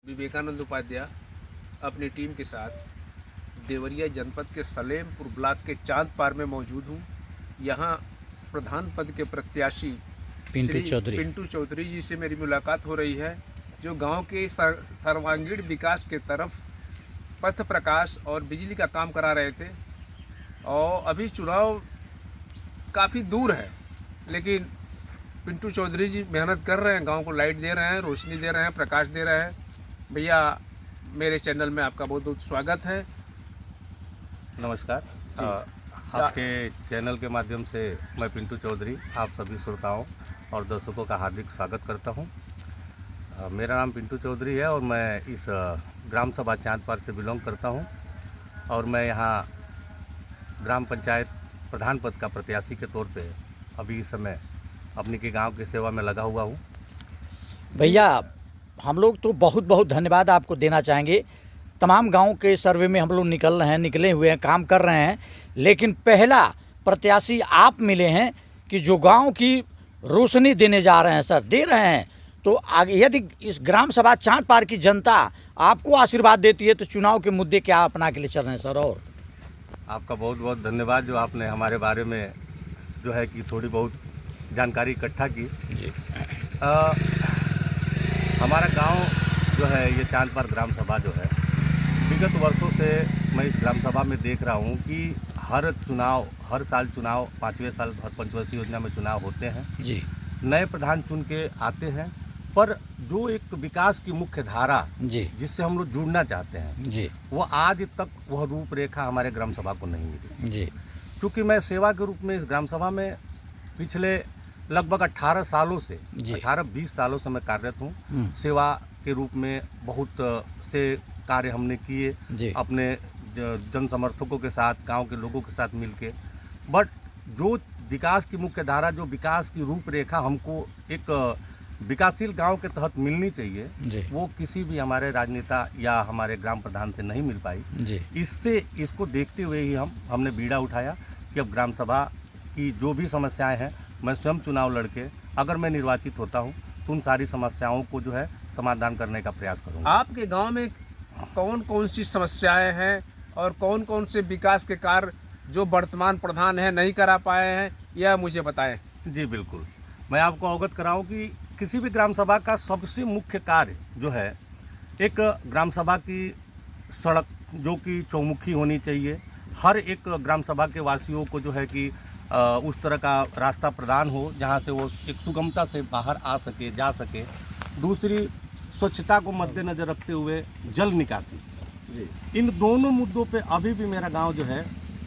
विवेकानंद उपाध्याय अपनी टीम के साथ देवरिया जनपद के सलेमपुर ब्लॉक के चांद पार में मौजूद हूँ। यहाँ प्रधान पद के प्रत्याशी पिंटू चौधरी जी से मेरी मुलाकात हो रही है, जो गांव के सर्वांगीण विकास के तरफ पथ प्रकाश और बिजली का काम करा रहे थे। और अभी चुनाव काफ़ी दूर है, लेकिन पिंटू चौधरी जी मेहनत कर रहे हैं, गांव को लाइट दे रहे हैं, रोशनी दे रहे हैं, प्रकाश दे रहे हैं। भैया, मेरे चैनल में आपका बहुत बहुत स्वागत है। नमस्कार। आपके चैनल के माध्यम से मैं पिंटू चौधरी आप सभी श्रोताओं और दर्शकों का हार्दिक स्वागत करता हूं। मेरा नाम पिंटू चौधरी है और मैं इस ग्राम सभा चांद पार से बिलोंग करता हूं और मैं यहां ग्राम पंचायत प्रधान पद का प्रत्याशी के तौर पे अभी इस समय अपनी के गांव की सेवा में लगा हुआ हूं। भैया, हम लोग तो बहुत बहुत धन्यवाद आपको देना चाहेंगे। तमाम गांव के सर्वे में हम लोग निकले हुए हैं, काम कर रहे हैं, लेकिन पहला प्रत्याशी आप मिले हैं कि जो गांव की रोशनी देने जा रहे हैं, सर दे रहे हैं। तो आगे यदि इस ग्राम सभा चांद पार की जनता आपको आशीर्वाद देती है तो चुनाव के मुद्दे क्या अपना के लिए चल रहे हैं सर? और आपका बहुत बहुत धन्यवाद जो आपने हमारे बारे में जो है कि थोड़ी बहुत जानकारी इकट्ठा की। हमारा गांव जो है ये चांद पार ग्राम सभा जो है विगत वर्षों से मैं इस ग्राम सभा में देख रहा हूं कि हर साल चुनाव 5वें साल हर पंचवर्षीय योजना में चुनाव होते हैं जी। नए प्रधान चुन के आते हैं, पर जो एक विकास की मुख्य धारा जी जिससे हम लोग जुड़ना चाहते हैं जी, वो आज तक वह रूपरेखा हमारे ग्राम सभा को नहीं मिली जी। क्योंकि मैं सेवा के रूप में इस ग्राम सभा में पिछले लगभग 18 सालों से 18-20 सालों से मैं कार्यरत हूँ। सेवा के रूप में बहुत से कार्य हमने किए अपने जन समर्थकों के साथ, गांव के लोगों के साथ मिलके। बट जो विकास की मुख्य धारा, जो विकास की रूपरेखा हमको एक विकासशील गांव के तहत मिलनी चाहिए, वो किसी भी हमारे राजनेता या हमारे ग्राम प्रधान से नहीं मिल पाई। इसको देखते हुए ही हमने बीड़ा उठाया कि अब ग्राम सभा की जो भी समस्याएं हैं, मैं स्वयं चुनाव लड़के अगर मैं निर्वाचित होता हूं तो उन सारी समस्याओं को जो है समाधान करने का प्रयास करूंगा। आपके गांव में कौन कौन सी समस्याएं हैं और कौन कौन से विकास के कार्य जो वर्तमान प्रधान है नहीं करा पाए हैं, यह मुझे बताएं। जी बिल्कुल, मैं आपको अवगत कराऊं कि किसी भी ग्राम सभा का सबसे मुख्य कार्य जो है, एक ग्राम सभा की सड़क जो कि चौमुखी होनी चाहिए। हर एक ग्राम सभा के वासियों को जो है कि उस तरह का रास्ता प्रदान हो जहां से वो एक सुगमता से बाहर आ सके, जा सके। दूसरी, स्वच्छता को मद्देनजर रखते हुए जल निकासी। इन दोनों मुद्दों पे अभी भी मेरा गांव जो है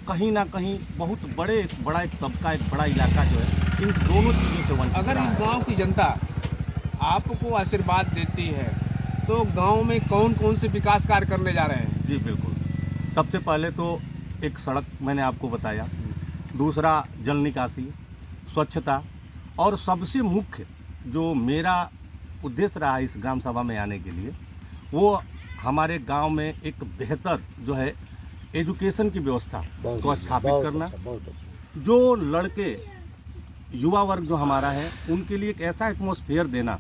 कहीं ना कहीं बहुत बड़ा एक तबका, एक बड़ा इलाका जो है इन दोनों चीज़ों से वंचित। अगर इस गांव की जनता आपको आशीर्वाद देती है तो गांव में कौन कौन से विकास कार्य करने जा रहे हैं? जी बिल्कुल, सबसे पहले तो एक सड़क मैंने आपको बताया, दूसरा जल निकासी, स्वच्छता, और सबसे मुख्य जो मेरा उद्देश्य रहा इस ग्राम सभा में आने के लिए, वो हमारे गांव में एक बेहतर जो है एजुकेशन की व्यवस्था को स्थापित करना। जो लड़के युवा वर्ग जो हमारा है उनके लिए एक ऐसा एटमॉस्फेयर देना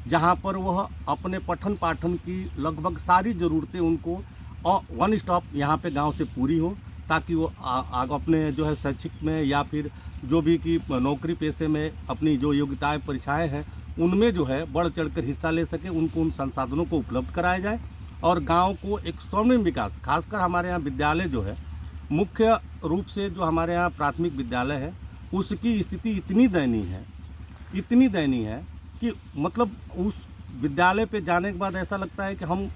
जहां पर वह अपने पठन पाठन की लगभग सारी ज़रूरतें उनको वन स्टॉप यहाँ पे गांव से पूरी हो, ताकि वो अपने जो है शैक्षिक में या फिर जो भी कि नौकरी पेशे में अपनी जो योग्यताएं परीक्षाएं हैं उनमें जो है बढ़ चढ़कर हिस्सा ले सके, उनको उन संसाधनों को उपलब्ध कराया जाए और गांव को एक स्वर्णिम विकास, खासकर हमारे यहाँ विद्यालय जो है, मुख्य रूप से जो हमारे यहाँ प्राथमिक विद्यालय है उसकी स्थिति इतनी दयनीय है कि मतलब उस विद्यालय पे जाने के बाद ऐसा लगता है कि हम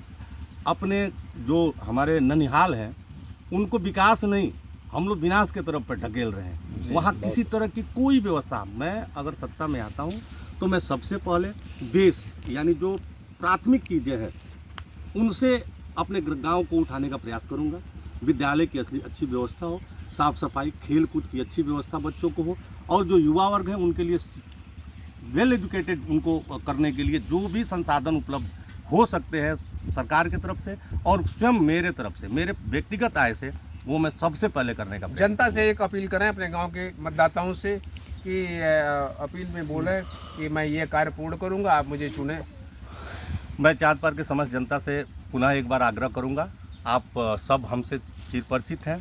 अपने जो हमारे ननिहाल हैं उनको विकास नहीं, हम लोग विनाश के तरफ पर ढकेल रहे हैं। वहाँ किसी तरह की कोई व्यवस्था, मैं अगर सत्ता में आता हूँ तो मैं सबसे पहले बेस यानी जो प्राथमिक चीज़ें हैं उनसे अपने गांव को उठाने का प्रयास करूँगा। विद्यालय की अच्छी व्यवस्था हो, साफ सफाई, खेल कूद की अच्छी व्यवस्था बच्चों को हो, और जो युवा वर्ग है उनके लिए वेल एजुकेटेड उनको करने के लिए जो भी संसाधन उपलब्ध हो सकते हैं सरकार की तरफ से और स्वयं मेरे तरफ से, मेरे व्यक्तिगत आय से, वो मैं सबसे पहले करने का। जनता से एक अपील करें अपने गांव के मतदाताओं से कि अपील में बोलें कि मैं ये कार्य पूर्ण करूंगा, आप मुझे चुनें। मैं चाँद पार के समस्त जनता से पुनः एक बार आग्रह करूंगा, आप सब हमसे चिरपरिचित हैं।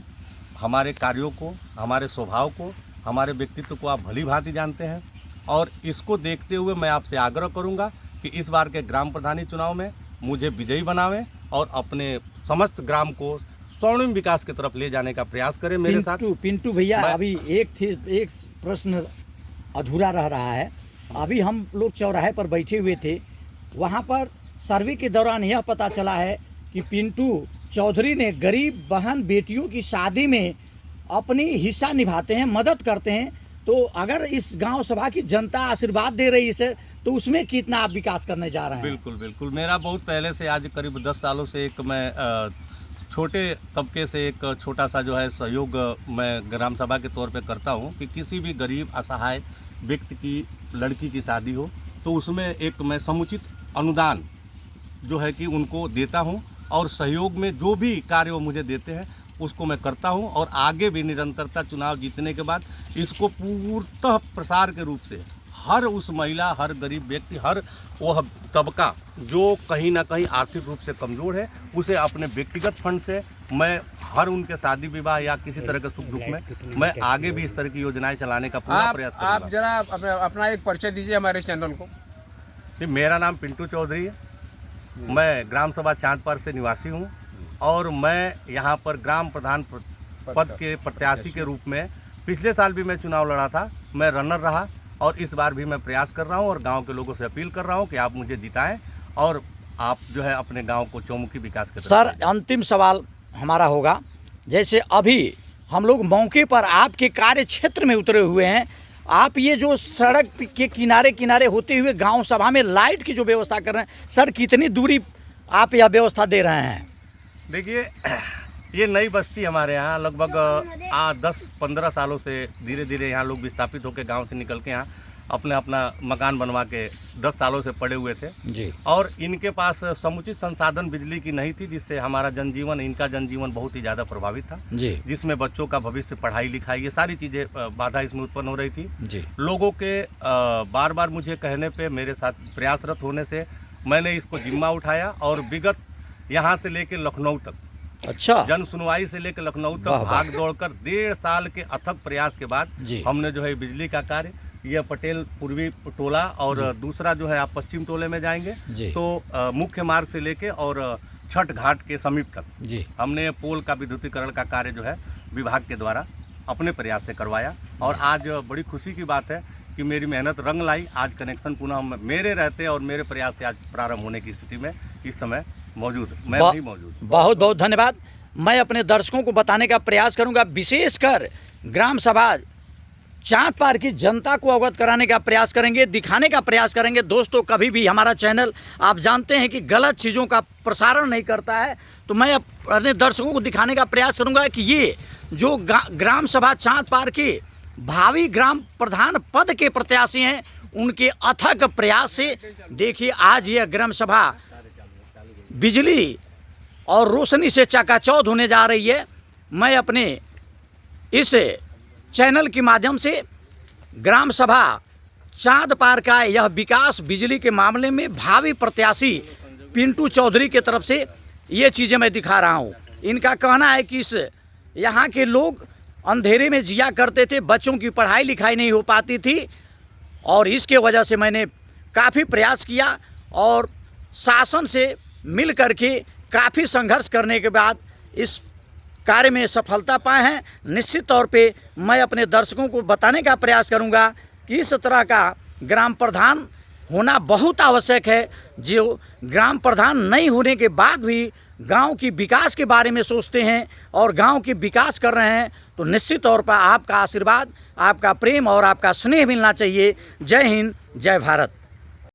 हमारे कार्यों को, हमारे स्वभाव को, हमारे व्यक्तित्व को आप भली भांति जानते हैं और इसको देखते हुए मैं आपसे आग्रह करूंगा कि इस बार के ग्राम प्रधानी चुनाव में मुझे विजयी बनावें और अपने समस्त ग्राम को स्वर्णिम विकास की तरफ ले जाने का प्रयास करें मेरे साथ। पिंटू भैया, अभी एक प्रश्न अधूरा रह रहा है। अभी हम लोग चौराहे पर बैठे हुए थे, वहाँ पर सर्वे के दौरान यह पता चला है कि पिंटू चौधरी ने गरीब बहन बेटियों की शादी में अपनी हिस्सा निभाते हैं, मदद करते हैं। तो अगर इस गांव सभा की जनता आशीर्वाद दे रही है तो उसमें कितना आप विकास करने जा रहे हैं? बिल्कुल बिल्कुल, मेरा बहुत पहले से, आज करीब 10 सालों से एक मैं छोटे तबके से एक छोटा सा जो है सहयोग मैं ग्राम सभा के तौर पे करता हूँ कि किसी भी गरीब असहाय व्यक्ति की लड़की की शादी हो तो उसमें एक मैं समुचित अनुदान जो है कि उनको देता हूँ और सहयोग में जो भी कार्य वो मुझे देते हैं उसको मैं करता हूँ और आगे भी निरंतरता चुनाव जीतने के बाद इसको पूर्णतः प्रसार के रूप से हर उस महिला, हर गरीब व्यक्ति, हर वह तबका जो कहीं ना कहीं आर्थिक रूप से कमज़ोर है उसे अपने व्यक्तिगत फंड से मैं हर उनके शादी विवाह या किसी तरह के सुख दुख में मैं आगे भी इस तरह की योजनाएं चलाने का पूरा प्रयास करूंगा। आप जरा अपना एक परिचय दीजिए हमारे चैनल को। जी, मेरा नाम पिंटू चौधरी है, मैं ग्राम सभा चांदपार से निवासी हूँ और मैं यहाँ पर ग्राम प्रधान पद के प्रत्याशी के रूप में पिछले साल भी मैं चुनाव लड़ा था, मैं रनर रहा और इस बार भी मैं प्रयास कर रहा हूँ और गांव के लोगों से अपील कर रहा हूँ कि आप मुझे जिताएं और आप जो है अपने गांव को चौमुखी विकास के। सर, अंतिम सवाल हमारा होगा, जैसे अभी हम लोग मौके पर आपके कार्य क्षेत्र में उतरे हुए हैं, आप ये जो सड़क के किनारे किनारे होते हुए गांव सभा में लाइट की जो व्यवस्था कर रहे हैं, सर कितनी दूरी आप यह व्यवस्था दे रहे हैं? देखिए, ये नई बस्ती हमारे यहाँ लगभग 10-15 सालों से धीरे धीरे यहाँ लोग विस्थापित होकर गांव से निकल के यहाँ अपना मकान बनवा के 10 सालों से पड़े हुए थे जी। और इनके पास समुचित संसाधन बिजली की नहीं थी, जिससे हमारा जनजीवन, इनका जनजीवन बहुत ही ज़्यादा प्रभावित था जी। जिसमें बच्चों का भविष्य, पढ़ाई लिखाई, ये सारी चीज़ें बाधा इसमें उत्पन्न हो रही थी जी। लोगों के बार बार मुझे कहने पे, मेरे साथ प्रयासरत होने से मैंने इसको जिम्मा उठाया और विगत यहाँ से लेकर लखनऊ तक, अच्छा, जन सुनवाई से लेकर लखनऊ तक भाग दौड़कर 1.5 साल के अथक प्रयास के बाद हमने जो है बिजली का कार्य, यह पटेल पूर्वी टोला और दूसरा जो है आप पश्चिम टोले में जाएंगे तो मुख्य मार्ग से लेके और छठ घाट के समीप तक हमने पोल का विद्युतीकरण का कार्य जो है विभाग के द्वारा अपने प्रयास से करवाया और आज बड़ी खुशी की बात है कि मेरी मेहनत रंग लाई। आज कनेक्शन पुनः मेरे रहते और मेरे प्रयास से आज प्रारंभ होने की स्थिति में इस समय मौजूद, मैं भी मौजूद। बहुत बहुत धन्यवाद। मैं अपने दर्शकों को बताने का प्रयास करूंगा, विशेषकर ग्राम सभा चांद पार की जनता को अवगत कराने का प्रयास करेंगे, दिखाने का प्रयास करेंगे। दोस्तों, कभी भी हमारा चैनल आप जानते हैं कि गलत चीज़ों का प्रसारण नहीं करता है, तो मैं अपने दर्शकों को दिखाने का प्रयास करूंगा कि ये जो ग्राम सभा चांद पार के भावी ग्राम प्रधान पद के प्रत्याशी हैं, उनके अथक प्रयास से देखिए आज यह ग्राम सभा बिजली और रोशनी से चकाचौंध होने जा रही है। मैं अपने इस चैनल के माध्यम से ग्राम सभा चांद पार का यह विकास बिजली के मामले में भावी प्रत्याशी पिंटू चौधरी के तरफ से ये चीज़ें मैं दिखा रहा हूँ। इनका कहना है कि इस यहाँ के लोग अंधेरे में जिया करते थे, बच्चों की पढ़ाई लिखाई नहीं हो पाती थी और इसके वजह से मैंने काफ़ी प्रयास किया और शासन से मिल करके काफ़ी संघर्ष करने के बाद इस कार्य में सफलता पाए हैं। निश्चित तौर पे मैं अपने दर्शकों को बताने का प्रयास करूंगा कि इस तरह का ग्राम प्रधान होना बहुत आवश्यक है, जो ग्राम प्रधान नहीं होने के बाद भी गांव की विकास के बारे में सोचते हैं और गांव की विकास कर रहे हैं। तो निश्चित तौर पर आपका आशीर्वाद, आपका प्रेम और आपका स्नेह मिलना चाहिए। जय हिंद, जय भारत।